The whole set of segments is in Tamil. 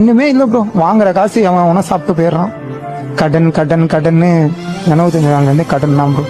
இன்னுமே இல்ல ப்ரோ. வாங்குற காசு அவன் அவனா சாப்பிட்டு போயிடுறான். கடன் கடன் கடன்னு 75 கடன் தான் ப்ரோ.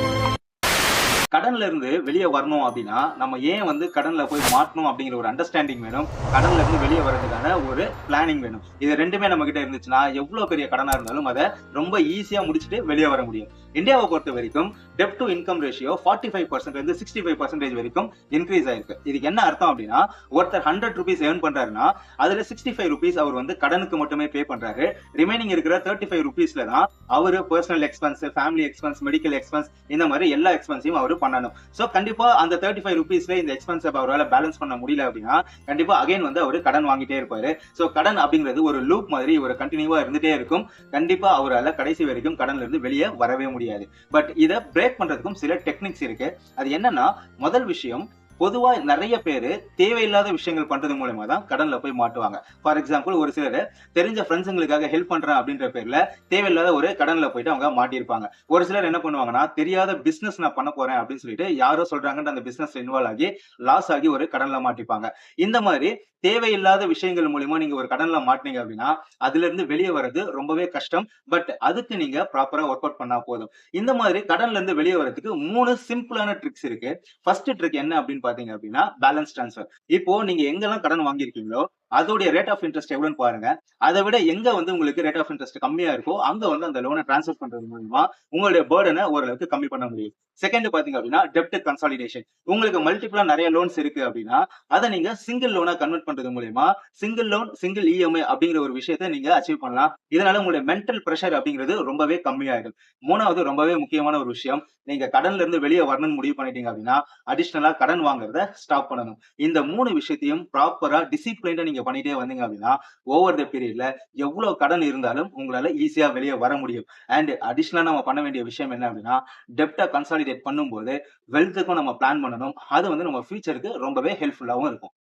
கடன்ல இருந்து வெளியே வரணும் அப்படின்னா நம்ம ஏன் கடன்ல போய் மாட்டணும் அப்படிங்கிற ஒரு அண்டர்ஸ்டாண்டிங் வேணும். கடன்ல இருந்து வெளியே வர்றதுக்கான ஒரு பிளானிங் வேணும். இது ரெண்டுமே நம்ம கிட்ட இருந்துச்சுன்னா எவ்வளவு பெரிய கடனா இருந்தாலும் அதை ரொம்ப ஈஸியா முடிச்சுட்டு வெளியே வர முடியும். இந்தியாவை பொறுத்த வரைக்கும் டெப்ட் டு இன்கம் ரேஷியோ 45% இருந்து 65% வரைக்கும் இன்க்ரீஸ் ஆயிருக்கு. இதுக்கு என்ன அர்த்தம் அப்படின்னா, ஒருத்தர் 100 rupees ஏர்ன் பண்றாருன்னா அதுல 65 rupees அவர் கடனுக்கு மட்டுமே பே பண்றாரு. ரிமைனிங் இருக்கிற 35 rupeesல தான் அவரு personal expense, family expense, medical expense இந்த மாதிரி எல்லா எக்ஸ்பென்ஸையும் அவர் பண்ணணும். சோ கண்டிப்பா அந்த 35 rupeesல இந்த எக்ஸ்பென்ஸ் அவரால் பேலன்ஸ் பண்ண முடியல அப்படின்னா கண்டிப்பா அகைன் அவர் கடன் வாங்கிட்டே இருப்பாரு. சோ கடன் அப்படிங்கிறது ஒரு லூப் மாதிரி ஒரு கண்டினியூவா இருந்துட்டே இருக்கும். கண்டிப்பா அவரால் கடைசி வரைக்கும் கடன்ல இருந்து வெளியே வரவே முடியாது. பட் இதை பிரேக் பண்றதுக்கும் சில டெக்னிக்ஸ் இருக்கு. அது என்னன்னா, முதல் விஷயம், பொதுவா நிறைய பேரு தேவையில்லாத விஷயங்கள் பண்றது மூலமா தான் கடன்ல போய் மாட்டுவாங்க. ஃபார் எக்ஸாம்பிள், ஒரு சிலர் தெரிஞ்ச ஃப்ரெண்ட்ஸுங்களுக்காக ஹெல்ப் பண்றேன் அப்படின்ற பேர்ல தேவையில்லாத ஒரு கடன்ல போயிட்டு அவங்க மாட்டியிருப்பாங்க. ஒரு சிலர் என்ன பண்ணுவாங்கன்னா, தெரியாத பிசினஸ் நான் பண்ண போறேன் அப்படின்னு சொல்லிட்டு யாரோ சொல்றாங்கன்னு அந்த பிசினஸ் இன்வால்வ் ஆகி லாஸ் ஆகி ஒரு கடன்ல மாட்டிப்பாங்க. இந்த மாதிரி தேவையில்லாத விஷயங்கள் மூலியமா நீங்க ஒரு கடன்ல மாட்டினீங்க அப்படின்னா அதுல இருந்து வெளியே வர்றது ரொம்பவே கஷ்டம். பட் அதுக்கு நீங்க ப்ராப்பரா ஒர்க் அவுட் பண்ணா போதும். இந்த மாதிரி கடன்ல இருந்து வெளியே வர்றதுக்கு 3 சிம்பிளான ட்ரிக்ஸ் இருக்கு. ஃபர்ஸ்ட் ட்ரிக் என்ன அப்படின்னு பாத்தீங்க அப்படின்னா, பேலன்ஸ் ட்ரான்ஸ்ஃபர். இப்போ நீங்க எங்கெல்லாம் கடன் வாங்கியிருக்கீங்களோ அதோடைய ரேட் ஆஃப் இன்ட்ரெஸ்ட் எவ்வளவுன்னு பாருங்க. அதை விட எங்க உங்களுக்கு ரேட் ஆஃப் இன்ட்ரெஸ்ட் கம்மியா இருக்கோ அங்க அந்த லோனை டிரான்ஸ்ஃபர் பண்றது மூலமா உங்களுடைய பர்டனை ஓரளவுக்கு கம்மி பண்ண முடியும். செகண்ட் பாத்தீங்க அப்படின்னா, டெப்ட் கன்சாலிடேஷன். உங்களுக்கு மல்டிபிளா நிறைய லோன்ஸ் இருக்கு அப்படின்னா அதை நீங்க சிங்கிள் லோனா கன்வெர்ட் பண்றது மூலமா சிங்கிள் லோன், சிங்கிள் இஎம்ஐ அப்படிங்கிற ஒரு விஷயத்தை நீங்க அச்சீவ் பண்ணலாம். இதனால உங்களுடைய மென்டல் பிரஷர் அப்படிங்கிறது ரொம்பவே கம்மியாயிடும். மூணாவது ரொம்பவே முக்கியமான ஒரு விஷயம், நீங்க கடன்ல இருந்து வெளியே வரணும்னு முடிவு பண்ணிட்டீங்க அப்படின்னா அடிஷனலா கடன் வாங்குறத ஸ்டாப் பண்ணணும். இந்த 3 விஷயத்தையும் ப்ராப்பரா டிசிப்ளின்டா நீங்க பண்ணிட்டே வந்தீங்க அப்படின்னா ஓவர் த பீரியட்ல எவ்வளவு கடன் இருந்தாலும் உங்களால ஈஸியா வெளியே வர முடியும். அண்ட் அடிஷனலா நம்ம பண்ண வேண்டிய விஷயம் என்ன அப்படின்னா, டெப்டா கன்சாலிடேட் பண்ணும்போது வெல்த்துக்கும் நம்ம பிளான் பண்ணணும். அது நம்ம ஃபியூச்சருக்கு ரொம்பவே ஹெல்ப்ஃபுல்லாவும் இருக்கும்.